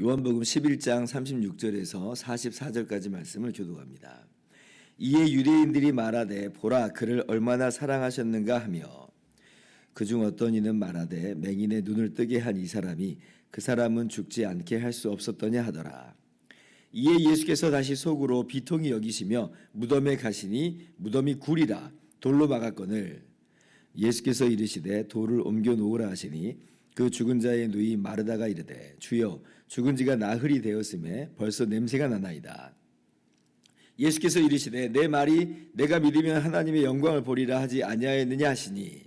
요한복음 11장 36절에서 44절까지 말씀을 교독합니다. 이에 유대인들이 말하되 보라 그를 얼마나 사랑하셨는가 하며 그중 어떤 이는 말하되 맹인의 눈을 뜨게 한 이 사람이 그 사람은 죽지 않게 할 수 없었더냐 하더라. 이에 예수께서 다시 속으로 비통히 여기시며 무덤에 가시니 무덤이 굴이라 돌로 막았거늘 예수께서 이르시되 돌을 옮겨 놓으라 하시니 그 죽은 자의 누이 마르다가 이르되 주여 죽은 지가 나흘이 되었음에 벌써 냄새가 나나이다. 예수께서 이르시되 내 말이 내가 믿으면 하나님의 영광을 보리라 하지 아니하였느냐 하시니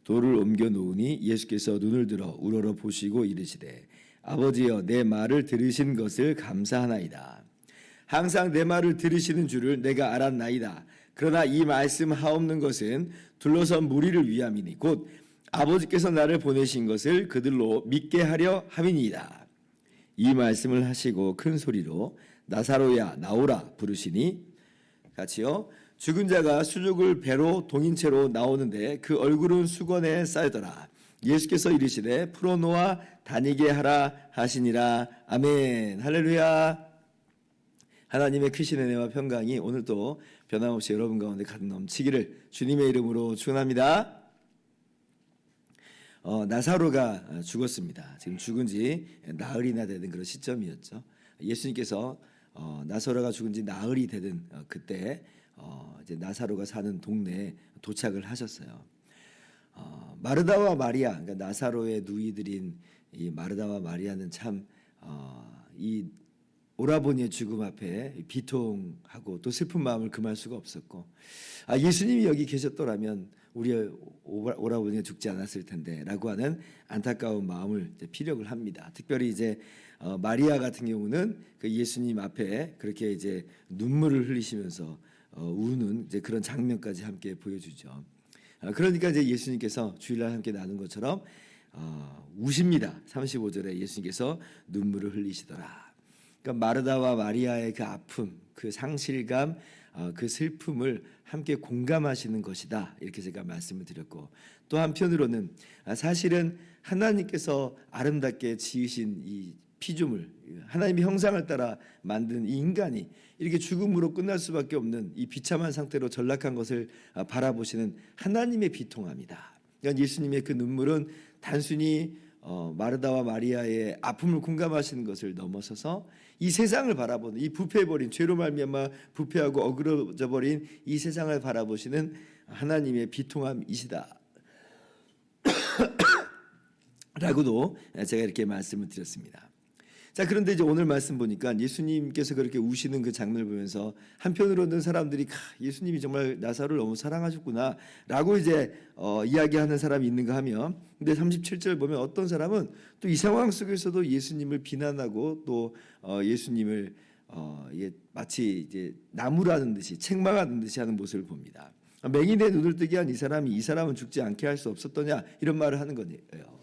돌을 옮겨 놓으니 예수께서 눈을 들어 우러러 보시고 이르시되 아버지여 내 말을 들으신 것을 감사하나이다. 항상 내 말을 들으시는 줄을 내가 알았나이다. 그러나 이 말씀 하옵는 것은 둘러선 무리를 위함이니 곧 아버지께서 나를 보내신 것을 그들로 믿게 하려 함이니이다. 이 말씀을 하시고 큰 소리로 나사로야 나오라 부르시니 같이요 죽은 자가 수족을 배로 동인 채로 나오는데 그 얼굴은 수건에 쌓이더라. 예수께서 이르시되 풀어놓아 다니게 하라 하시니라. 아멘. 할렐루야. 하나님의 크신 은혜와 평강이 오늘도 변함없이 여러분 가운데 가득 넘치기를 주님의 이름으로 축원합니다. 나사로가 죽었습니다. 지금 죽은 지 나흘이나 되는 그런 시점이었죠. 예수님께서 나사로가 죽은 지 나흘이 되던 그때 이제 나사로가 사는 동네에 도착을 하셨어요. 마르다와 마리아, 그러니까 나사로의 누이들인 이 마르다와 마리아는 참 이 오라버니의 죽음 앞에 비통하고 또 슬픈 마음을 금할 수가 없었고, 예수님이 여기 계셨더라면 우리 오라버니가 죽지 않았을 텐데라고 하는 안타까운 마음을 이제 피력을 합니다. 특별히 이제 마리아 같은 경우는 그 예수님 앞에 그렇게 이제 눈물을 흘리시면서 우는 이제 그런 장면까지 함께 보여주죠. 그러니까 이제 예수님께서 주일날 함께 나눈 것처럼 우십니다. 35절에 예수님께서 눈물을 흘리시더라. 그러니까 마르다와 마리아의 그 아픔, 그 상실감, 그 슬픔을 함께 공감하시는 것이다. 이렇게 제가 말씀을 드렸고, 또 한편으로는 사실은 하나님께서 아름답게 지으신 이 피조물, 하나님의 형상을 따라 만든 이 인간이 이렇게 죽음으로 끝날 수밖에 없는 이 비참한 상태로 전락한 것을 바라보시는 하나님의 비통함이다. 그러니까 예수님의 그 눈물은 단순히 마르다와 마리아의 아픔을 공감하시는 것을 넘어서서 이 세상을 바라보는, 이 부패해버린, 죄로 말미암아 부패하고 어그러져 버린 이 세상을 바라보시는 하나님의 비통함이시다 라고도 제가 이렇게 말씀을 드렸습니다. 자, 그런데 이제 오늘 말씀 보니까 예수님께서 그렇게 우시는 그 장면을 보면서 한편으로는 사람들이 예수님이 정말 나사로를 너무 사랑하셨구나 라고 이제 이야기하는 사람이 있는가 하면, 근데 37절 보면 어떤 사람은 또 이 상황 속에서도 예수님을 비난하고 또 예수님을 마치 이제 나무라는 듯이 책망하는 듯이 하는 모습을 봅니다. 맹인의 눈을 뜨게 한 이 사람은 죽지 않게 할 수 없었더냐, 이런 말을 하는 거예요.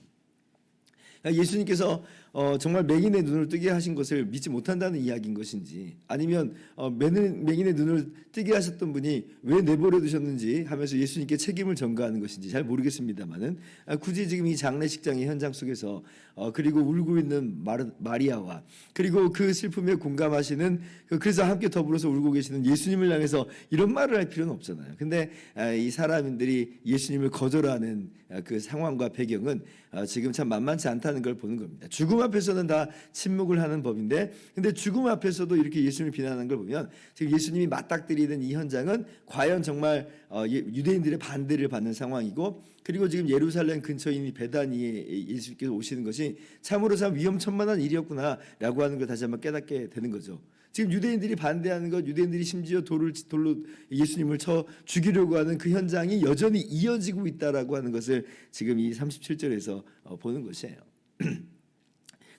예수님께서 정말 맹인의 눈을 뜨게 하신 것을 믿지 못한다는 이야기인 것인지, 아니면 맹인의 눈을 뜨게 하셨던 분이 왜 내버려 두셨는지 하면서 예수님께 책임을 전가하는 것인지 잘 모르겠습니다만은, 굳이 지금 이 장례식장의 현장 속에서 그리고 울고 있는 마리아와 그리고 그 슬픔에 공감하시는, 그래서 함께 더불어서 울고 계시는 예수님을 향해서 이런 말을 할 필요는 없잖아요. 근데 이 사람들이 예수님을 거절하는 그 상황과 배경은 지금 참 만만치 않다는 걸 보는 겁니다. 죽음 앞에서는 다 침묵을 하는 법인데, 근데 죽음 앞에서도 이렇게 예수님을 비난하는 걸 보면 지금 예수님이 맞닥뜨리는 이 현장은 과연 정말 유대인들의 반대를 받는 상황이고, 그리고 지금 예루살렘 근처인 이 베다니에 예수님께서 오시는 것이 참으로 참 위험천만한 일이었구나라고 하는 걸 다시 한번 깨닫게 되는 거죠. 지금 유대인들이 반대하는 것, 유대인들이 심지어 돌로 예수님을 쳐 죽이려고 하는 그 현장이 여전히 이어지고 있다라고 하는 것을 지금 이 37절에서 보는 것이에요.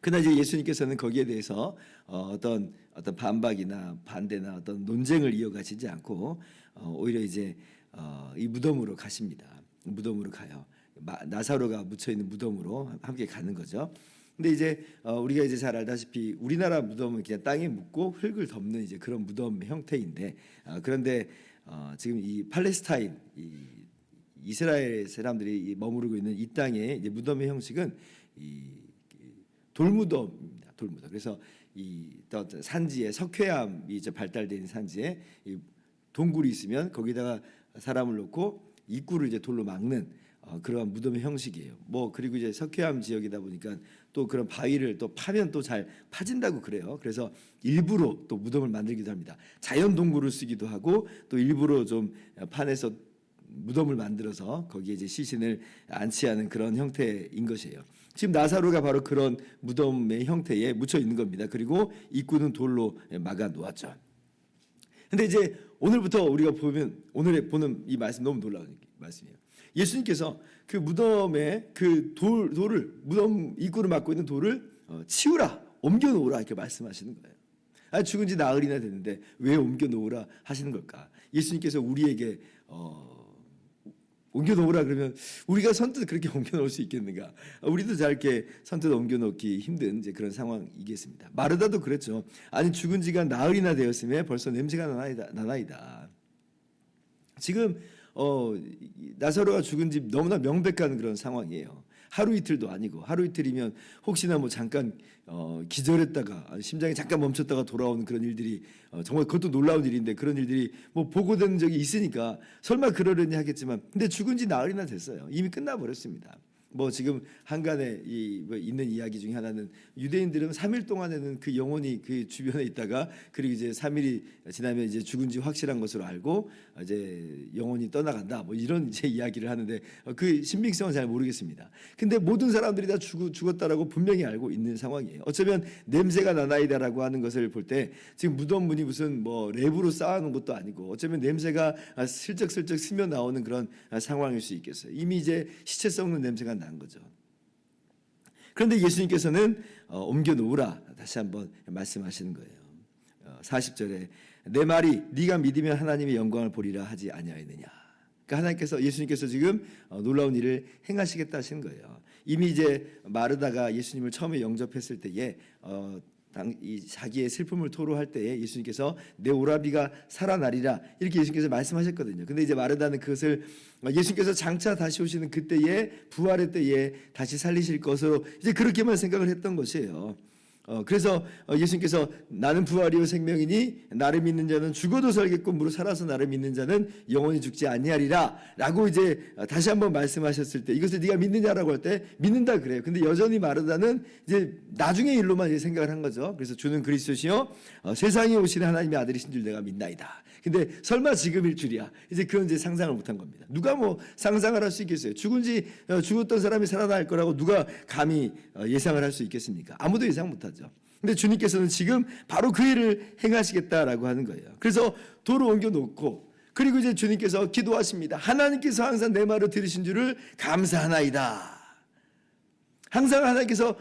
그러나 이제 예수님께서는 거기에 대해서 어떤 반박이나 반대나 어떤 논쟁을 이어가시지 않고 오히려 이제 이 무덤으로 가십니다. 무덤으로 가요. 나사로가 묻혀 있는 무덤으로 함께 가는 거죠. 근데 이제 우리가 이제 잘 알다시피 우리나라 무덤은 그냥 땅에 묻고 흙을 덮는 이제 그런 무덤 형태인데, 그런데 지금 이 팔레스타인, 이스라엘 사람들이 머무르고 있는 이 땅의 이제 무덤의 형식은 이 돌무덤입니다. 돌무덤. 그래서 이 산지에 석회암이 이제 발달된 산지에 이 동굴이 있으면 거기다가 사람을 놓고 입구를 이제 돌로 막는 그러한 무덤의 형식이에요. 그리고 이제 석회암 지역이다 보니까 또 그런 바위를 또 파면 또 잘 파진다고 그래요. 그래서 일부러 또 무덤을 만들기도 합니다. 자연 동굴을 쓰기도 하고 또 일부러 좀 판에서 무덤을 만들어서 거기에 이제 시신을 안치하는 그런 형태인 것이에요. 지금 나사로가 바로 그런 무덤의 형태에 묻혀 있는 겁니다. 그리고 입구는 돌로 막아 놓았죠. 근데 이제 오늘부터 우리가 보면 오늘 보는 이 말씀 너무 놀라운 말씀이에요. 예수님께서 그 무덤의 그 돌을 무덤 입구를 막고 있는 돌을 치우라, 옮겨 놓으라 이렇게 말씀하시는 거예요. 죽은 지 나흘이나 됐는데 왜 옮겨 놓으라 하시는 걸까? 예수님께서 우리에게 옮겨 놓으라 그러면 우리가 선뜻 그렇게 옮겨 놓을 수 있겠는가? 우리도 잘 이렇게 선뜻 옮겨 놓기 힘든 이제 그런 상황이겠습니다. 마르다도 그랬죠. 아니 죽은 지가 나흘이나 되었음에 벌써 냄새가 나나이다. 지금 나사로가 죽은 집 너무나 명백한 그런 상황이에요. 하루 이틀도 아니고, 하루 이틀이면 혹시나 잠깐 기절했다가 심장이 잠깐 멈췄다가 돌아오는 그런 일들이 정말 그것도 놀라운 일인데 그런 일들이 보고된 적이 있으니까 설마 그러려니 하겠지만, 근데 죽은 지 나흘이나 됐어요. 이미 끝나버렸습니다. 지금 한간에 있는 이야기 중에 하나는 유대인들은 3일 동안에는 그 영혼이 그 주변에 있다가 그리고 이제 3일이 지나면 이제 죽은지 확실한 것으로 알고 이제 영혼이 떠나간다. 이런 이제 이야기를 하는데 그 신빙성은 잘 모르겠습니다. 근데 모든 사람들이 다 죽었다라고 분명히 알고 있는 상황이에요. 어쩌면 냄새가 나나이다라고 하는 것을 볼 때 지금 무덤 문이 무슨 랩으로 쌓아놓은 것도 아니고 어쩌면 냄새가 슬쩍슬쩍 스며 나오는 그런 상황일 수 있겠어요. 이미 이제 시체 썩는 냄새가 난 거죠. 그런데 예수님께서는 옮겨 놓으라 다시 한번 말씀하시는 거예요. 40절에 내 말이 네가 믿으면 하나님의 영광을 보리라 하지 아니하였느냐. 그러니까 예수님께서 지금 놀라운 일을 행하시겠다 하시는 거예요. 이미 이제 마르다가 예수님을 처음에 영접했을 때에 자기의 슬픔을 토로할 때에 예수님께서 내 오라비가 살아나리라 이렇게 예수님께서 말씀하셨거든요. 근데 이제 마르다는 그것을 예수님께서 장차 다시 오시는 그때에 부활의 때에 다시 살리실 것으로 이제 그렇게만 생각을 했던 것이에요. 그래서 예수님께서 나는 부활이요 생명이니 나를 믿는 자는 죽어도 살겠고 무릇 살아서 나를 믿는 자는 영원히 죽지 아니하리라 라고 이제 다시 한번 말씀하셨을 때 이것을 네가 믿느냐라고 할 때 믿는다 그래요. 근데 여전히 마르다는 이제 나중의 일로만 이제 생각을 한 거죠. 그래서 주는 그리스도시요 세상에 오시는 하나님의 아들이신 줄 내가 믿나이다. 근데 설마 지금일 줄이야. 이제 그건 이제 상상을 못한 겁니다. 누가 상상을 할 수 있겠어요? 죽었던 사람이 살아날 거라고 누가 감히 예상을 할 수 있겠습니까? 아무도 예상 못하죠. 근데 주님께서는 지금 바로 그 일을 행하시겠다라고 하는 거예요. 그래서 돌을 옮겨 놓고 그리고 이제 주님께서 기도하십니다. 하나님께서 항상 내 말을 들으신 줄을 감사하나이다. 항상 하나님께서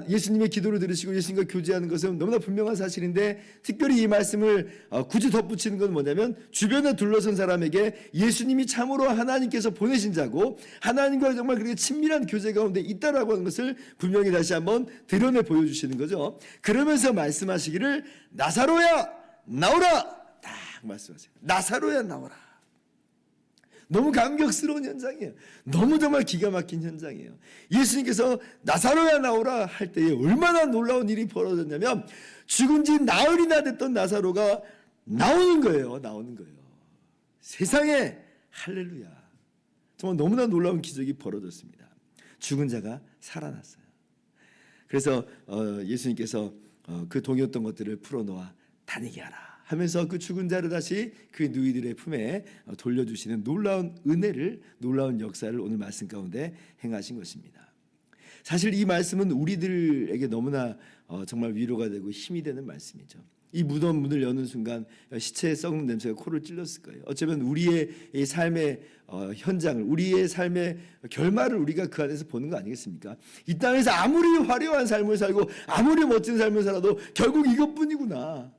예수님의 기도를 들으시고 예수님과 교제하는 것은 너무나 분명한 사실인데 특별히 이 말씀을 굳이 덧붙이는 건 뭐냐면 주변에 둘러선 사람에게 예수님이 참으로 하나님께서 보내신 자고 하나님과 정말 그렇게 친밀한 교제 가운데 있다라고 하는 것을 분명히 다시 한번 드러내 보여주시는 거죠. 그러면서 말씀하시기를 나사로야 나오라 딱 말씀하세요. 나사로야 나오라. 너무 감격스러운 현장이에요. 너무 정말 기가 막힌 현장이에요. 예수님께서 나사로야 나오라 할 때에 얼마나 놀라운 일이 벌어졌냐면 죽은 지 나흘이나 됐던 나사로가 나오는 거예요. 세상에 할렐루야. 정말 너무나 놀라운 기적이 벌어졌습니다. 죽은 자가 살아났어요. 그래서 예수님께서 그 동요했던 것들을 풀어놓아 다니게 하라 하면서 그 죽은 자를 다시 그 누이들의 품에 돌려주시는 놀라운 은혜를, 놀라운 역사를 오늘 말씀 가운데 행하신 것입니다. 사실 이 말씀은 우리들에게 너무나 정말 위로가 되고 힘이 되는 말씀이죠. 이 무덤 문을 여는 순간 시체에 썩는 냄새가 코를 찔렀을 거예요. 어쩌면 우리의 이 삶의 현장을, 우리의 삶의 결말을 우리가 그 안에서 보는 거 아니겠습니까? 이 땅에서 아무리 화려한 삶을 살고 아무리 멋진 삶을 살아도 결국 이것뿐이구나.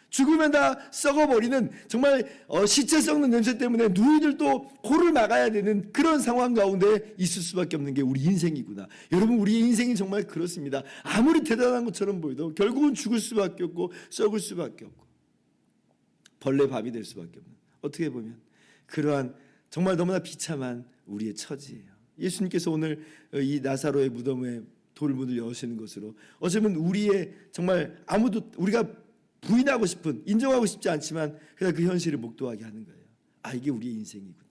죽으면 다 썩어버리는 정말 시체 썩는 냄새 때문에 누이들도 코를 막아야 되는 그런 상황 가운데 있을 수밖에 없는 게 우리 인생이구나. 여러분, 우리의 인생이 정말 그렇습니다. 아무리 대단한 것처럼 보여도 결국은 죽을 수밖에 없고 썩을 수밖에 없고 벌레 밥이 될 수밖에 없는, 어떻게 보면 그러한 정말 너무나 비참한 우리의 처지예요. 예수님께서 오늘 이 나사로의 무덤에 돌문을 여시는 것으로 어쩌면 우리의 정말 아무도 우리가 부인하고 싶은, 인정하고 싶지 않지만 그냥 그 현실을 목도하게 하는 거예요. 아, 이게 우리의 인생이구나.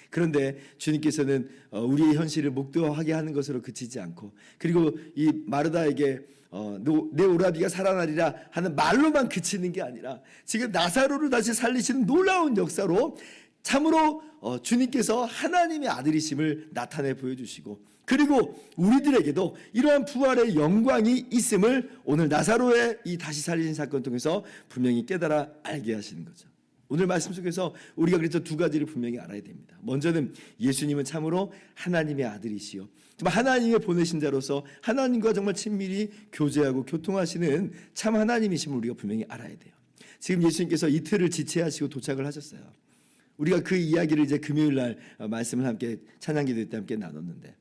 그런데 주님께서는 우리의 현실을 목도하게 하는 것으로 그치지 않고, 그리고 이 마르다에게 내 오라비가 살아나리라 하는 말로만 그치는 게 아니라 지금 나사로를 다시 살리시는 놀라운 역사로 참으로 주님께서 하나님의 아들이심을 나타내 보여주시고, 그리고 우리들에게도 이러한 부활의 영광이 있음을 오늘 나사로의 이 다시 살리신 사건을 통해서 분명히 깨달아 알게 하시는 거죠. 오늘 말씀 속에서 우리가 그래서 두 가지를 분명히 알아야 됩니다. 먼저는 예수님은 참으로 하나님의 아들이시요, 정말 하나님의 보내신 자로서 하나님과 정말 친밀히 교제하고 교통하시는 참 하나님이심을 우리가 분명히 알아야 돼요. 지금 예수님께서 이틀을 지체하시고 도착을 하셨어요. 우리가 그 이야기를 이제 금요일 날 말씀을 함께 찬양기도 때 함께 나눴는데,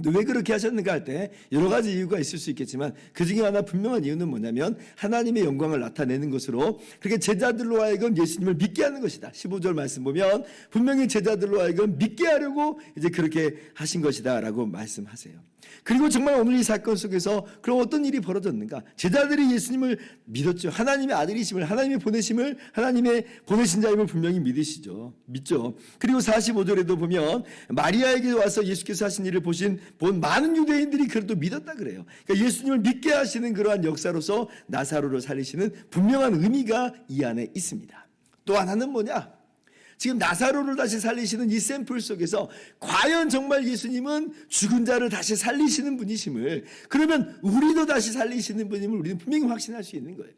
왜 그렇게 하셨는가 할 때 여러 가지 이유가 있을 수 있겠지만 그 중에 하나 분명한 이유는 뭐냐면 하나님의 영광을 나타내는 것으로 그렇게 제자들로 하여금 예수님을 믿게 하는 것이다. 15절 말씀 보면 분명히 제자들로 하여금 믿게 하려고 이제 그렇게 하신 것이다라고 말씀하세요. 그리고 정말 오늘 이 사건 속에서 그럼 어떤 일이 벌어졌는가? 제자들이 예수님을 믿었죠. 하나님의 아들이심을, 하나님의 보내심을, 하나님의 보내신 자임을 분명히 믿으시죠. 믿죠. 그리고 45절에도 보면 마리아에게 와서 예수께서 하신 일을 본 많은 유대인들이 그래도 믿었다 그래요. 그러니까 예수님을 믿게 하시는 그러한 역사로서 나사로를 살리시는 분명한 의미가 이 안에 있습니다. 또 하나는 뭐냐? 지금 나사로를 다시 살리시는 이 샘플 속에서 과연 정말 예수님은 죽은 자를 다시 살리시는 분이심을, 그러면 우리도 다시 살리시는 분임을 우리는 분명히 확신할 수 있는 거예요.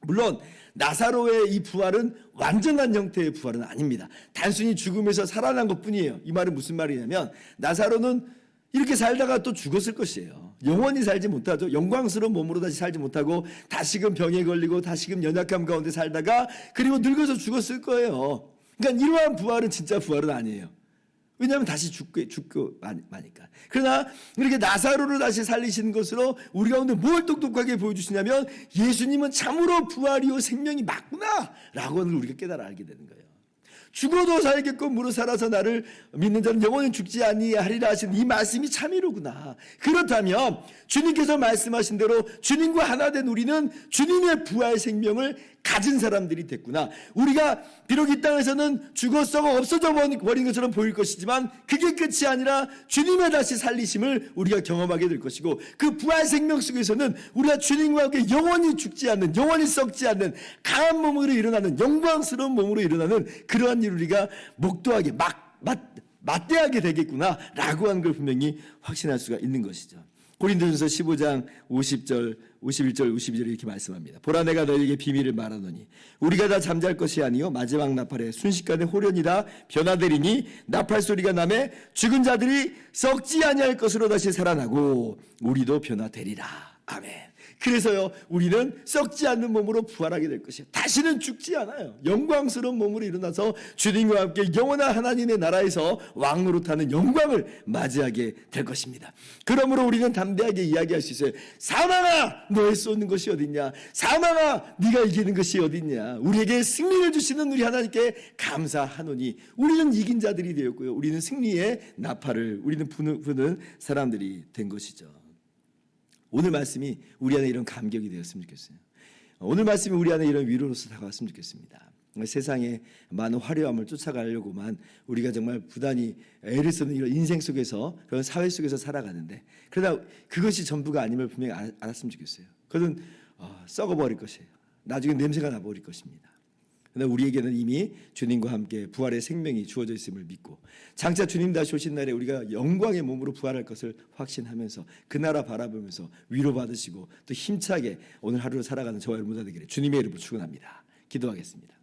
물론 나사로의 이 부활은 완전한 형태의 부활은 아닙니다. 단순히 죽음에서 살아난 것뿐이에요. 이 말은 무슨 말이냐면 나사로는 이렇게 살다가 또 죽었을 것이에요. 영원히 살지 못하죠. 영광스러운 몸으로 다시 살지 못하고 다시금 병에 걸리고 다시금 연약함 가운데 살다가 그리고 늙어서 죽었을 거예요. 그러니까 이러한 부활은 진짜 부활은 아니에요. 왜냐하면 다시 죽고 마니까. 그러나 이렇게 나사로를 다시 살리시는 것으로 우리 가운데 뭘 똑똑하게 보여주시냐면 예수님은 참으로 부활이요 생명이 맞구나 라고 하는 걸 우리가 깨달아 알게 되는 거예요. 죽어도 살겠고 무릇 살아서 나를 믿는 자는 영원히 죽지 아니하리라 하신 이 말씀이 참이로구나. 그렇다면 주님께서 말씀하신 대로 주님과 하나 된 우리는 주님의 부활 생명을 가진 사람들이 됐구나. 우리가 비록 이 땅에서는 죽어 썩어 없어져 버린 것처럼 보일 것이지만 그게 끝이 아니라 주님의 다시 살리심을 우리가 경험하게 될 것이고, 그 부활 생명 속에서는 우리가 주님과 함께 영원히 죽지 않는, 영원히 썩지 않는 강한 몸으로 일어나는, 영광스러운 몸으로 일어나는 그러한 일을 우리가 목도하게 맞대하게 되겠구나 라고 하는 걸 분명히 확신할 수가 있는 것이죠. 고린도전서 15장 50절, 51절, 52절 이렇게 말씀합니다. 보라, 내가 너희에게 비밀을 말하노니 우리가 다 잠잘 것이 아니요 마지막 나팔에 순식간에 호련이다 변화되리니 나팔 소리가 나매 죽은 자들이 썩지 아니할 것으로 다시 살아나고 우리도 변화되리라. 아멘. 그래서요, 우리는 썩지 않는 몸으로 부활하게 될 것이에요. 다시는 죽지 않아요. 영광스러운 몸으로 일어나서 주님과 함께 영원한 하나님의 나라에서 왕으로 타는 영광을 맞이하게 될 것입니다. 그러므로 우리는 담대하게 이야기할 수 있어요. 사망아, 너의 쏘는 것이 어딨냐? 사망아, 네가 이기는 것이 어딨냐? 우리에게 승리를 주시는 우리 하나님께 감사하노니 우리는 이긴 자들이 되었고요, 우리는 승리의 나팔을 우리는 부는 사람들이 된 것이죠. 오늘 말씀이 우리 안에 이런 감격이 되었으면 좋겠어요. 오늘 말씀이 우리 안에 이런 위로로서 다가왔으면 좋겠습니다. 세상에 많은 화려함을 쫓아가려고만 우리가 정말 부단히 애를 쓰는 이런 인생 속에서, 그런 사회 속에서 살아가는데, 그러나 그것이 전부가 아님을 분명히 알았으면 좋겠어요. 그것은 썩어버릴 것이에요. 나중에 냄새가 나버릴 것입니다. 그러나 우리에게는 이미 주님과 함께 부활의 생명이 주어져 있음을 믿고 장차 주님 다시 오신 날에 우리가 영광의 몸으로 부활할 것을 확신하면서 그 나라 바라보면서 위로받으시고 또 힘차게 오늘 하루를 살아가는 저와 여러분 되기를 주님의 이름으로 축원합니다. 기도하겠습니다.